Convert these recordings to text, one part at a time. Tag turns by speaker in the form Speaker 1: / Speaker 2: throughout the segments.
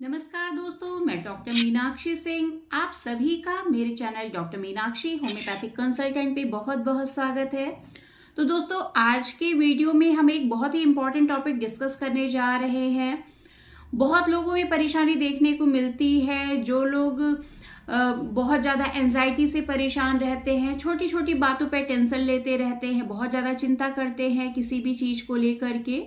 Speaker 1: नमस्कार दोस्तों, मैं डॉक्टर मीनाक्षी सिंह आप सभी का मेरे channel doctor Meenakshi homeopathic consultant पे बहुत बहुत स्वागत है। तो दोस्तों, आज के वीडियो में हम एक बहुत ही इम्पोर्टेंट टॉपिक डिस्कस करने जा रहे हैं। बहुत लोगों में परेशानी देखने को मिलती है। जो लोग बहुत ज़्यादा एंजाइटी से परेशान रहते हैं, छोटी छोटी बातों पर टेंशन लेते रहते हैं, बहुत ज़्यादा चिंता करते हैं किसी भी चीज़ को लेकर के,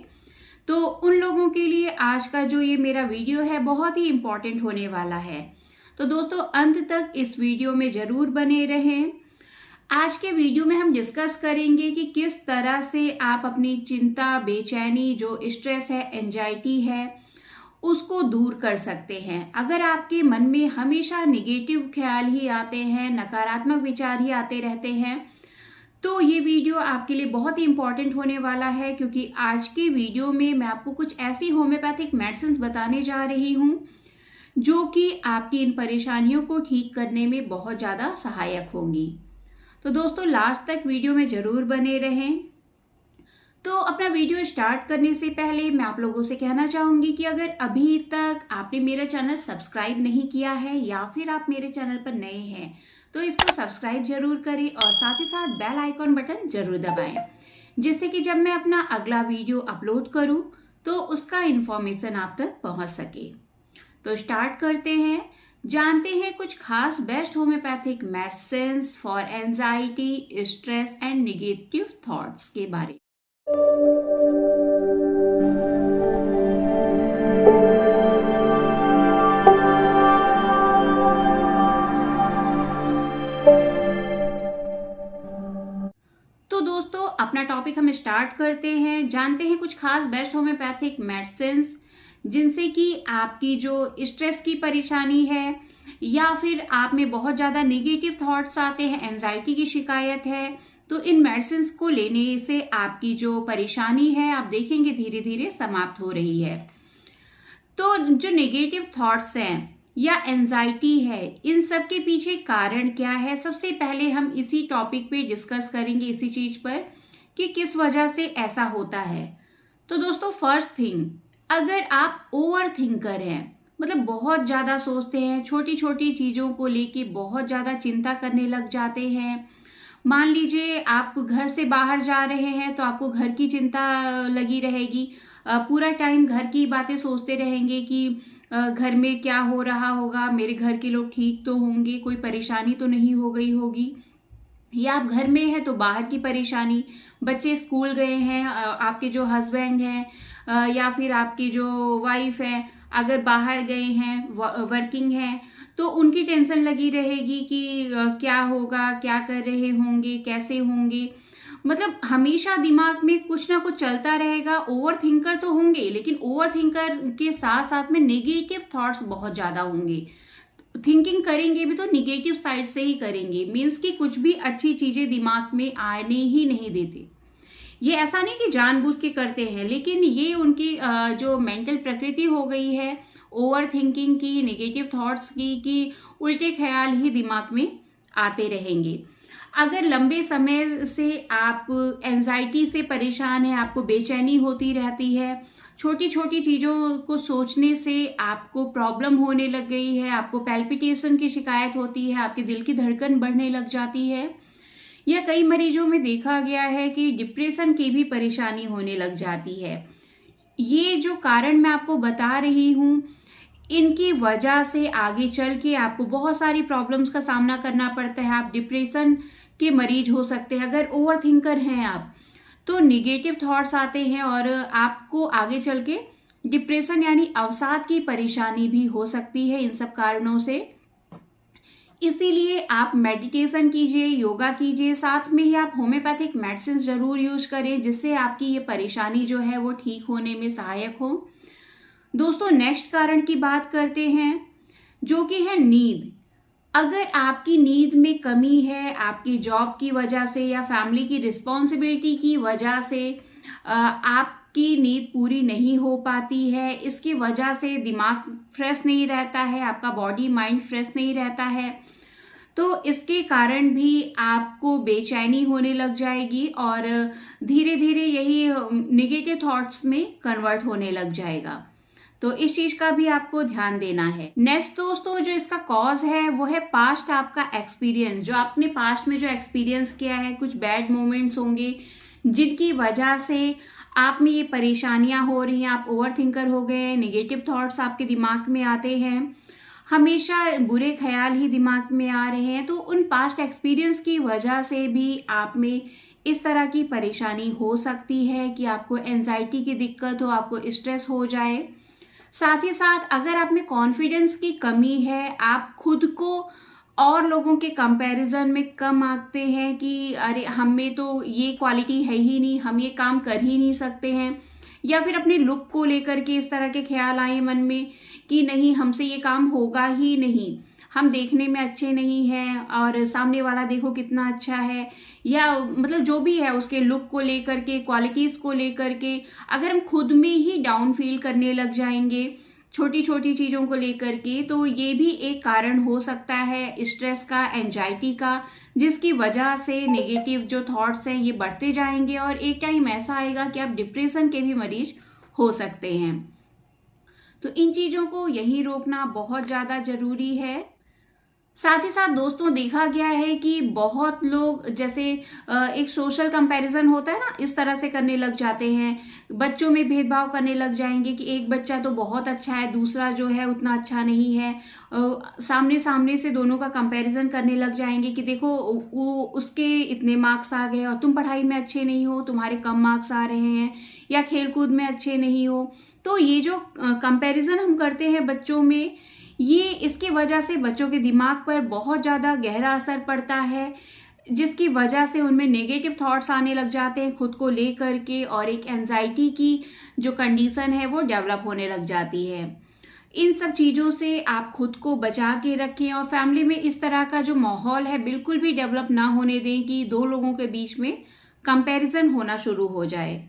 Speaker 1: तो उन लोगों के लिए आज का जो ये मेरा वीडियो है बहुत ही इम्पॉर्टेंट होने वाला है। तो दोस्तों, अंत तक इस वीडियो में ज़रूर बने रहें। आज के वीडियो में हम डिस्कस करेंगे कि किस तरह से आप अपनी चिंता, बेचैनी, जो स्ट्रेस है, एंजाइटी है, उसको दूर कर सकते हैं। अगर आपके मन में हमेशा नेगेटिव ख्याल ही आते हैं, नकारात्मक विचार ही आते रहते हैं, तो ये वीडियो आपके लिए बहुत ही इंपॉर्टेंट होने वाला है, क्योंकि आज के वीडियो में मैं आपको कुछ ऐसी होम्योपैथिक मेडिसिन बताने जा रही हूँ जो कि आपकी इन परेशानियों को ठीक करने में बहुत ज़्यादा सहायक होंगी। तो दोस्तों, लास्ट तक वीडियो में ज़रूर बने रहें। तो अपना वीडियो स्टार्ट करने से पहले मैं आप लोगों से कहना चाहूँगी कि अगर अभी तक आपने मेरा चैनल सब्सक्राइब नहीं किया है या फिर आप मेरे चैनल पर नए हैं तो इसको सब्सक्राइब जरूर करें और साथ ही साथ बेल आइकॉन बटन जरूर दबाएं, जिससे कि जब मैं अपना अगला वीडियो अपलोड करूं तो उसका इन्फॉर्मेशन आप तक पहुंच सके। तो स्टार्ट करते हैं, जानते हैं कुछ खास best homeopathic medicines for anxiety, stress and negative thoughts के बारे में। तो दोस्तों, अपना टॉपिक हम स्टार्ट करते हैं। जानते हैं कुछ खास बेस्ट होम्योपैथिक मेडिसिन्स जिनसे कि आपकी जो स्ट्रेस की परेशानी है या फिर आप में बहुत ज़्यादा नेगेटिव थॉट्स आते हैं, एंजाइटी की शिकायत है, तो इन मेडिसिन्स को लेने से आपकी जो परेशानी है आप देखेंगे धीरे धीरे समाप्त हो रही है। तो जो नेगेटिव थॉट्स हैं या एंजाइटी है, इन सब के पीछे कारण क्या है, सबसे पहले हम इसी टॉपिक पे डिस्कस करेंगे, इसी चीज पर कि किस वजह से ऐसा होता है। तो दोस्तों, फर्स्ट थिंग, अगर आप ओवर थिंकर हैं, मतलब बहुत ज्यादा सोचते हैं, छोटी छोटी चीजों को लेके बहुत ज्यादा चिंता करने लग जाते हैं। मान लीजिए आप घर से बाहर जा रहे हैं तो आपको घर की चिंता लगी रहेगी, पूरा टाइम घर की बातें सोचते रहेंगे कि घर में क्या हो रहा होगा, मेरे घर के लोग ठीक तो होंगे, कोई परेशानी तो नहीं हो गई होगी। या आप घर में हैं तो बाहर की परेशानी, बच्चे स्कूल गए हैं, आपके जो हस्बैंड हैं या फिर आपकी जो वाइफ है अगर बाहर गए हैं, वर्किंग है, तो उनकी टेंशन लगी रहेगी कि क्या होगा, क्या कर रहे होंगे, कैसे होंगे। मतलब हमेशा दिमाग में कुछ ना कुछ चलता रहेगा। ओवर थिंकर तो होंगे, लेकिन ओवर थिंकर के साथ साथ में नेगेटिव थॉट्स बहुत ज्यादा होंगे। थिंकिंग करेंगे भी तो निगेटिव साइड से ही करेंगे, मीन्स कि कुछ भी अच्छी चीजें दिमाग में आने ही नहीं देते। ये ऐसा नहीं कि जानबूझ के करते हैं, लेकिन ये उनकी जो मेंटल प्रकृति हो गई है ओवर थिंकिंग की, नेगेटिव थॉट्स की, कि उल्टे ख्याल ही दिमाग में आते रहेंगे। अगर लंबे समय से आप एंजाइटी से परेशान हैं, आपको बेचैनी होती रहती है, छोटी छोटी चीज़ों को सोचने से आपको प्रॉब्लम होने लग गई है, आपको पैल्पिटेशन की शिकायत होती है, आपके दिल की धड़कन बढ़ने लग जाती है, या कई मरीजों में देखा गया है कि डिप्रेशन की भी परेशानी होने लग जाती है। ये जो कारण मैं आपको बता रही हूँ, इनकी वजह से आगे चल के आपको बहुत सारी प्रॉब्लम्स का सामना करना पड़ता है। आप डिप्रेशन के मरीज हो सकते हैं। अगर ओवर थिंकर हैं आप, तो निगेटिव थॉट्स आते हैं और आपको आगे चल के डिप्रेशन यानी अवसाद की परेशानी भी हो सकती है इन सब कारणों से। इसीलिए आप मेडिटेशन कीजिए, योगा कीजिए, साथ में ही आप होम्योपैथिक मेडिसिन जरूर यूज करें, जिससे आपकी ये परेशानी जो है वो ठीक होने में सहायक हो। दोस्तों, नेक्स्ट कारण की बात करते हैं, जो कि है नींद। अगर आपकी नींद में कमी है, आपकी जॉब की वजह से या फैमिली की रिस्पॉन्सिबिलिटी की वजह से आपकी नींद पूरी नहीं हो पाती है, इसकी वजह से दिमाग फ्रेश नहीं रहता है, आपका बॉडी माइंड फ्रेश नहीं रहता है, तो इसके कारण भी आपको बेचैनी होने लग जाएगी और धीरे धीरे यही नेगेटिव थॉट्स में कन्वर्ट होने लग जाएगा। तो इस चीज का भी आपको ध्यान देना है। नेक्स्ट दोस्तों, जो इसका कॉज है वो है पास्ट आपका एक्सपीरियंस। जो आपने पास्ट में जो एक्सपीरियंस किया है, कुछ बैड मोमेंट्स होंगे जिनकी वजह से आप में ये परेशानियां हो रही हैं। आप ओवर थिंकर हो गए, नेगेटिव थॉट्स आपके दिमाग में आते हैं, हमेशा बुरे ख्याल ही दिमाग में आ रहे हैं। तो उन पास्ट एक्सपीरियंस की वजह से भी आप में इस तरह की परेशानी हो सकती है कि आपको एंजाइटी की दिक्कत हो, आपको स्ट्रेस हो जाए। साथ ही साथ अगर आप में कॉन्फिडेंस की कमी है, आप खुद को और लोगों के कंपैरिजन में कम आंकते हैं कि अरे हम में तो ये क्वालिटी है ही नहीं, हम ये काम कर ही नहीं सकते हैं, या फिर अपने लुक को लेकर के इस तरह के ख्याल आए मन में कि नहीं हमसे ये काम होगा ही नहीं, हम देखने में अच्छे नहीं हैं और सामने वाला देखो कितना अच्छा है, या मतलब जो भी है उसके लुक को लेकर के, क्वालिटीज को लेकर के अगर हम खुद में ही डाउन फील करने लग जाएंगे छोटी छोटी चीजों को लेकर के, तो ये भी एक कारण हो सकता है स्ट्रेस का, एंजाइटी का, जिसकी वजह से नेगेटिव जो थॉट्स हैं ये बढ़ते जाएंगे और एक टाइम ऐसा आएगा कि आप डिप्रेशन के भी मरीज हो सकते हैं। तो इन चीजों को यही रोकना बहुत ज्यादा जरूरी है। साथ ही साथ दोस्तों देखा गया है कि बहुत लोग जैसे एक सोशल कंपैरिजन होता है ना, इस तरह से करने लग जाते हैं। बच्चों में भेदभाव करने लग जाएंगे कि एक बच्चा तो बहुत अच्छा है, दूसरा जो है उतना अच्छा नहीं है। सामने सामने से दोनों का कंपैरिजन करने लग जाएंगे कि देखो वो उसके इतने मार्क्स आ गए और तुम पढ़ाई में अच्छे नहीं हो, तुम्हारे कम मार्क्स आ रहे हैं, या खेलकूद में अच्छे नहीं हो। तो ये जो कंपैरिजन हम करते हैं बच्चों में, ये इसकी वजह से बच्चों के दिमाग पर बहुत ज़्यादा गहरा असर पड़ता है, जिसकी वजह से उनमें नेगेटिव थॉट्स आने लग जाते हैं खुद को लेकर के, और एक एंजाइटी की जो कंडीशन है वो डेवलप होने लग जाती है। इन सब चीज़ों से आप खुद को बचा के रखें और फैमिली में इस तरह का जो माहौल है बिल्कुल भी डेवलप ना होने दें कि दो लोगों के बीच में कंपैरिजन होना शुरू हो जाए।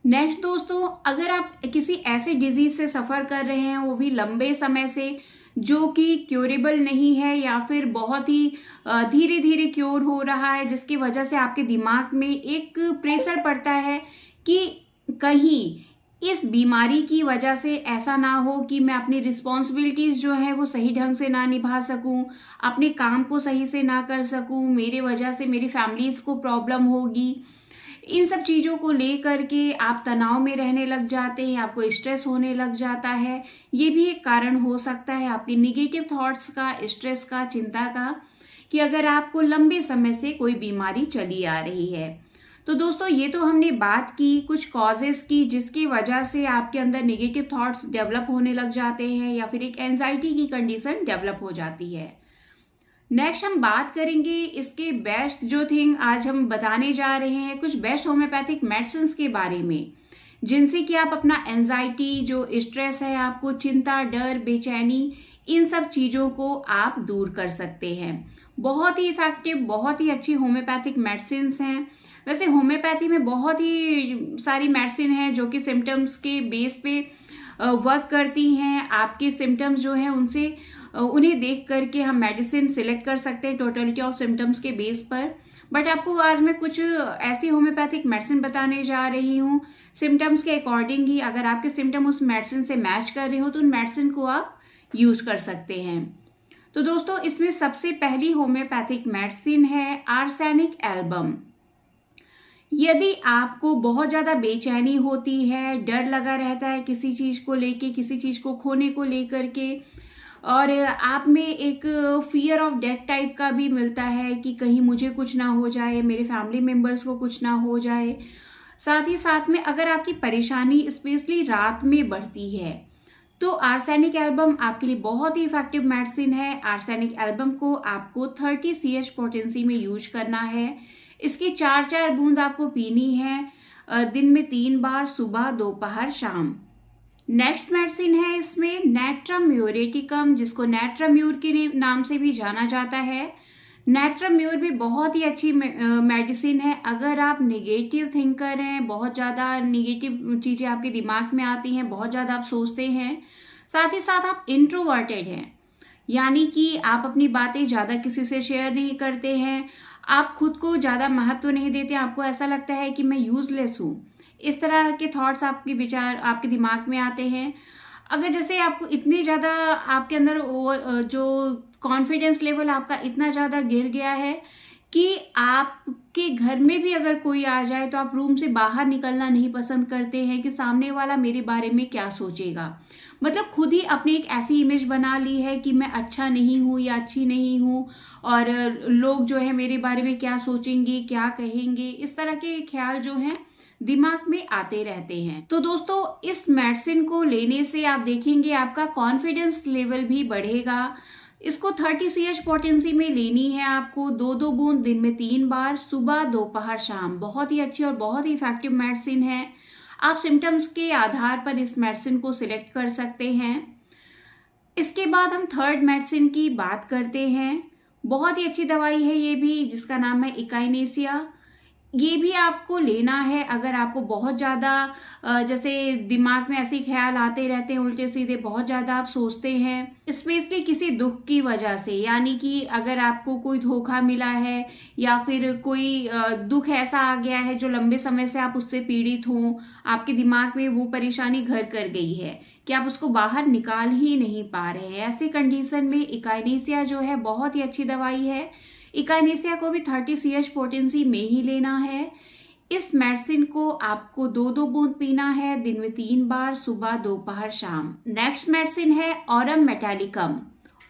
Speaker 1: नेक्स्ट दोस्तों, अगर आप किसी ऐसे डिजीज से सफ़र कर रहे हैं, वो भी लंबे समय से, जो कि क्योरेबल नहीं है या फिर बहुत ही धीरे धीरे क्योर हो रहा है, जिसकी वजह से आपके दिमाग में एक प्रेशर पड़ता है कि कहीं इस बीमारी की वजह से ऐसा ना हो कि मैं अपनी रिस्पॉन्सिबिलिटीज जो है वो सही ढंग से ना निभा सकूं, अपने काम को सही से ना कर सकूं, मेरे वजह से मेरी फैमिलीज को प्रॉब्लम होगी। इन सब चीज़ों को लेकर के आप तनाव में रहने लग जाते हैं, आपको स्ट्रेस होने लग जाता है। ये भी एक कारण हो सकता है आपकी निगेटिव थॉट्स का, स्ट्रेस का, चिंता का, कि अगर आपको लंबे समय से कोई बीमारी चली आ रही है। तो दोस्तों ये तो हमने बात की कुछ कॉजेस की जिसकी वजह से आपके अंदर नेगेटिव थॉट्स डेवलप होने लग जाते हैं या फिर एक एंजाइटी की कंडीशन डेवलप हो जाती है। नेक्स्ट हम बात करेंगे इसके बेस्ट जो थिंग आज हम बताने जा रहे हैं, कुछ बेस्ट होम्योपैथिक मेडिसिन के बारे में, जिनसे कि आप अपना एंजाइटी, जो स्ट्रेस है, आपको चिंता, डर, बेचैनी, इन सब चीज़ों को आप दूर कर सकते हैं। बहुत ही इफेक्टिव, बहुत ही अच्छी होम्योपैथिक मेडिसिन हैं। वैसे होम्योपैथी में बहुत ही सारी मेडिसिन हैं जो कि सिम्टम्स के बेस पे वर्क करती हैं। आपके सिम्टम्स जो हैं उनसे उन्हें देख करके हम मेडिसिन सिलेक्ट कर सकते हैं टोटलिटी ऑफ सिम्टम्स के बेस पर। बट आपको आज मैं कुछ ऐसी होम्योपैथिक मेडिसिन बताने जा रही हूँ सिम्टम्स के अकॉर्डिंग ही। अगर आपके सिम्टम उस मेडिसिन से मैच कर रहे हो तो उन मेडिसिन को आप यूज कर सकते हैं। तो दोस्तों इसमें सबसे पहली होम्योपैथिक मेडिसिन है आर्सेनिक एल्बम। यदि आपको बहुत ज़्यादा बेचैनी होती है, डर लगा रहता है किसी चीज़ को लेके, किसी चीज़ को खोने को लेकर के, और आप में एक फियर ऑफ डेथ टाइप का भी मिलता है कि कहीं मुझे कुछ ना हो जाए, मेरे फैमिली मेम्बर्स को कुछ ना हो जाए, साथ ही साथ में अगर आपकी परेशानी स्पेशली रात में बढ़ती है तो आर्सेनिक एल्बम आपके लिए बहुत ही इफेक्टिव मेडिसिन है। आर्सेनिक एल्बम को आपको 30 CH पोटेंसी में यूज करना है। इसकी 4-4 बूंद आपको पीनी है दिन में 3 बार, सुबह, दोपहर, शाम। नेक्स्ट मेडिसिन है इसमें नेट्रम म्यूरेटिकम, जिसको नेट्राम्यूर के नाम से भी जाना जाता है। नेट्राम्यूर भी बहुत ही अच्छी मेडिसिन है। अगर आप नेगेटिव थिंकर हैं, बहुत ज़्यादा नेगेटिव चीज़ें आपके दिमाग में आती हैं, बहुत ज़्यादा आप सोचते हैं, साथ ही साथ आप इंट्रोवर्टेड हैं, यानी कि आप अपनी बातें ज़्यादा किसी से शेयर नहीं करते हैं, आप खुद को ज़्यादा महत्व नहीं देते, आपको ऐसा लगता है कि मैं यूजलेस हूँ, इस तरह के थॉट्स आपके विचार आपके दिमाग में आते हैं। अगर जैसे आपको इतने ज़्यादा आपके अंदर जो कॉन्फिडेंस लेवल आपका इतना ज़्यादा गिर गया है कि आपके घर में भी अगर कोई आ जाए तो आप रूम से बाहर निकलना नहीं पसंद करते हैं कि सामने वाला मेरे बारे में क्या सोचेगा। मतलब खुद ही अपनी एक ऐसी इमेज बना ली है कि मैं अच्छा नहीं हूँ या अच्छी नहीं हूँ, और लोग जो है मेरे बारे में क्या सोचेंगे, क्या कहेंगे, इस तरह के ख्याल जो हैं दिमाग में आते रहते हैं। तो दोस्तों, इस मेडिसिन को लेने से आप देखेंगे आपका कॉन्फिडेंस लेवल भी बढ़ेगा। इसको 30 CH पोटेंसी में लेनी है आपको, 2-2 बूंद दिन में 3 बार, सुबह दोपहर शाम। बहुत ही अच्छी और बहुत ही इफेक्टिव मेडिसिन है। आप सिम्टम्स के आधार पर इस मेडिसिन को सिलेक्ट कर सकते हैं। इसके बाद हम थर्ड मेडिसिन की बात करते हैं। बहुत ही अच्छी दवाई है ये भी, जिसका नाम है इकाइनेसिया। ये भी आपको लेना है अगर आपको बहुत ज़्यादा जैसे दिमाग में ऐसे ख्याल आते रहते हैं उल्टे सीधे, बहुत ज़्यादा आप सोचते हैं स्पेशली किसी दुख की वजह से, यानी कि अगर आपको कोई धोखा मिला है या फिर कोई दुख ऐसा आ गया है जो लंबे समय से आप उससे पीड़ित हों, आपके दिमाग में वो परेशानी घर कर गई है कि आप उसको बाहर निकाल ही नहीं पा रहे हैं। ऐसी कंडीशन में इकाइनेसिया जो है बहुत ही अच्छी दवाई है। इकाइनेसिया को भी 30 CH पोटेंसी में ही लेना है। इस मेडिसिन को आपको 2-2 बूंद पीना है दिन में 3 बार, सुबह दोपहर शाम। नेक्स्ट मेडिसिन है ऑरम मेटालिकम।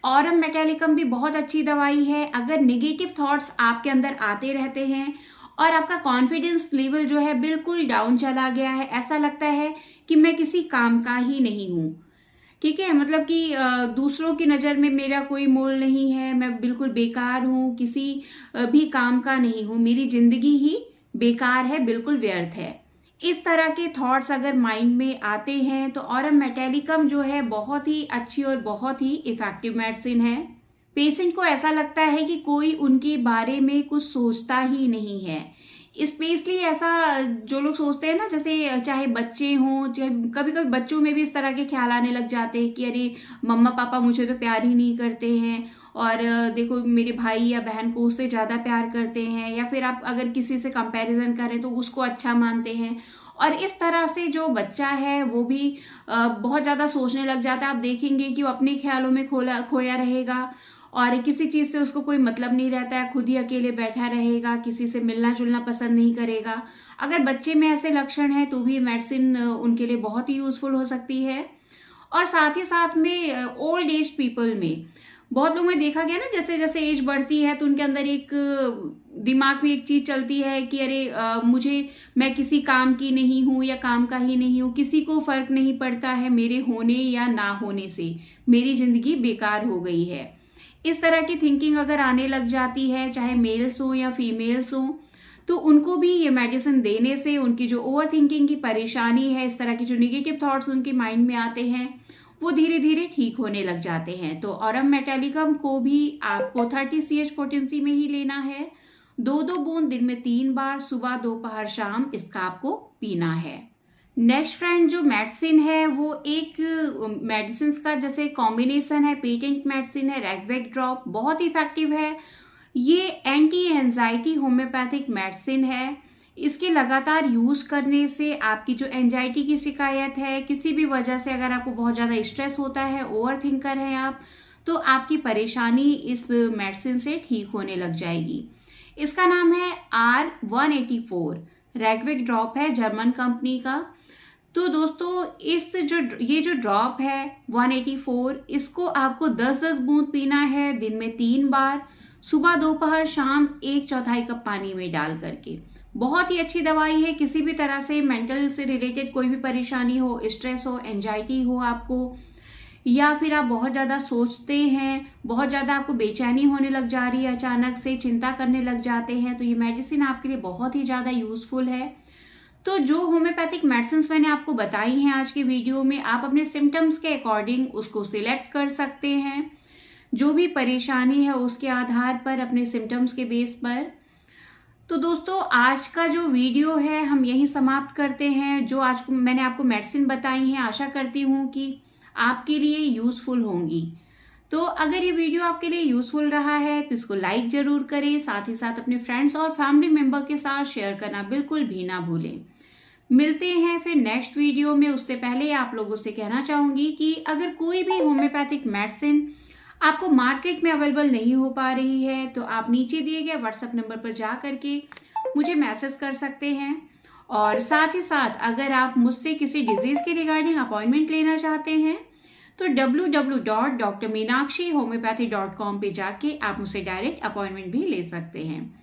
Speaker 1: ऑरम मेटालिकम भी बहुत अच्छी दवाई है। अगर नेगेटिव थॉट्स आपके अंदर आते रहते हैं और आपका कॉन्फिडेंस लेवल जो है बिल्कुल डाउन चला गया है, ऐसा लगता है कि मैं किसी काम का ही नहीं हूँ, ठीक है, मतलब कि दूसरों की नज़र में मेरा कोई मोल नहीं है, मैं बिल्कुल बेकार हूँ, किसी भी काम का नहीं हूँ, मेरी जिंदगी ही बेकार है, बिल्कुल व्यर्थ है, इस तरह के थॉट्स अगर माइंड में आते हैं तो ऑरम मेटालिकम जो है बहुत ही अच्छी और बहुत ही इफेक्टिव मेडिसिन है। पेशेंट को ऐसा लगता है कि कोई उनके बारे में कुछ सोचता ही नहीं है। स्पेशली ऐसा जो लोग सोचते हैं ना, जैसे चाहे बच्चे हों, चाहे कभी कभी बच्चों में भी इस तरह के ख्याल आने लग जाते हैं कि अरे मम्मा पापा मुझे तो प्यार ही नहीं करते हैं, और देखो मेरे भाई या बहन को उससे ज़्यादा प्यार करते हैं, या फिर आप अगर किसी से कंपैरिजन करें तो उसको अच्छा मानते हैं। और इस तरह से जो बच्चा है वो भी बहुत ज़्यादा सोचने लग जाता है। आप देखेंगे कि वो अपने ख्यालों में खोया रहेगा और किसी चीज़ से उसको कोई मतलब नहीं रहता है, खुद ही अकेले बैठा रहेगा, किसी से मिलना जुलना पसंद नहीं करेगा। अगर बच्चे में ऐसे लक्षण हैं तो भी मेडिसिन उनके लिए बहुत ही यूज़फुल हो सकती है। और साथ ही साथ में ओल्ड एज पीपल में बहुत लोगों में देखा गया ना, जैसे जैसे एज बढ़ती है तो उनके अंदर एक दिमाग में एक चीज़ चलती है कि अरे मैं किसी काम की नहीं हूँ या काम का ही नहीं हूँ, किसी को फर्क नहीं पड़ता है मेरे होने या ना होने से, मेरी ज़िंदगी बेकार हो गई है। इस तरह की थिंकिंग अगर आने लग जाती है, चाहे मेल्स हो या फीमेल्स हो, तो उनको भी ये मेडिसिन देने से उनकी जो ओवर थिंकिंग की परेशानी है, इस तरह की जो निगेटिव थॉट्स उनके माइंड में आते हैं, वो धीरे धीरे ठीक होने लग जाते हैं। तो ऑरम मेटालिकम को भी आपको 30 CH पोटेंसी में ही लेना है, 2-2 बूंद दिन में 3 बार, सुबह दोपहर शाम इसका आपको पीना है। नेक्स्ट फ्रेंड, जो मेडिसिन है वो एक मेडिसिन का जैसे कॉम्बिनेशन है, पेटेंट मेडिसिन है, रैगवेग ड्रॉप, बहुत इफेक्टिव है। ये एंटी एंजाइटी होम्योपैथिक मेडिसिन है। इसके लगातार यूज करने से आपकी जो एंजाइटी की शिकायत है, किसी भी वजह से अगर आपको बहुत ज़्यादा स्ट्रेस होता है, ओवर थिंकर है आप, तो आपकी परेशानी इस मेडिसिन से ठीक होने लग जाएगी। इसका नाम है R184, रैगवेग ड्रॉप है, जर्मन कंपनी का। तो दोस्तों, ये जो ड्रॉप है 184, इसको आपको 10-10 बूंद पीना है दिन में 3 बार, सुबह दोपहर शाम 1/4 कप पानी में डाल करके। बहुत ही अच्छी दवाई है। किसी भी तरह से मेंटल से रिलेटेड कोई भी परेशानी हो, स्ट्रेस हो, एंजाइटी हो आपको, या फिर आप बहुत ज़्यादा सोचते हैं, बहुत ज़्यादा आपको बेचैनी होने लग जा रही है, अचानक से चिंता करने लग जाते हैं, तो ये मेडिसिन आपके लिए बहुत ही ज़्यादा यूजफुल है। तो जो होम्योपैथिक मेडिसिन मैंने आपको बताई हैं आज की वीडियो में, आप अपने सिम्टम्स के अकॉर्डिंग उसको सिलेक्ट कर सकते हैं, जो भी परेशानी है उसके आधार पर, अपने सिम्टम्स के बेस पर। तो दोस्तों, आज का जो वीडियो है हम यहीं समाप्त करते हैं। जो आज मैंने आपको मेडिसिन बताई हैं, आशा करती हूँ कि आपके लिए यूजफुल होंगी। तो अगर ये वीडियो आपके लिए यूजफुल रहा है तो इसको लाइक जरूर करें, साथ ही साथ अपने फ्रेंड्स और फैमिली मेंबर के साथ शेयर करना बिल्कुल भी ना भूलें। मिलते हैं फिर नेक्स्ट वीडियो में। उससे पहले आप लोगों से कहना चाहूँगी कि अगर कोई भी होम्योपैथिक मेडिसिन आपको मार्केट में अवेलेबल नहीं हो पा रही है तो आप नीचे दिए गए व्हाट्सएप नंबर पर जा करके मुझे मैसेज कर सकते हैं। और साथ ही साथ अगर आप मुझसे किसी डिजीज़ के रिगार्डिंग अपॉइंटमेंट लेना चाहते हैं तो www.drmeenakshi.homeopathy.com पे जाके आप मुझसे डायरेक्ट अपॉइंटमेंट भी ले सकते हैं।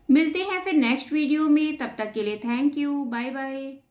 Speaker 1: मिलते हैं फिर नेक्स्ट वीडियो में, तब तक के लिए थैंक यू, बाय बाय।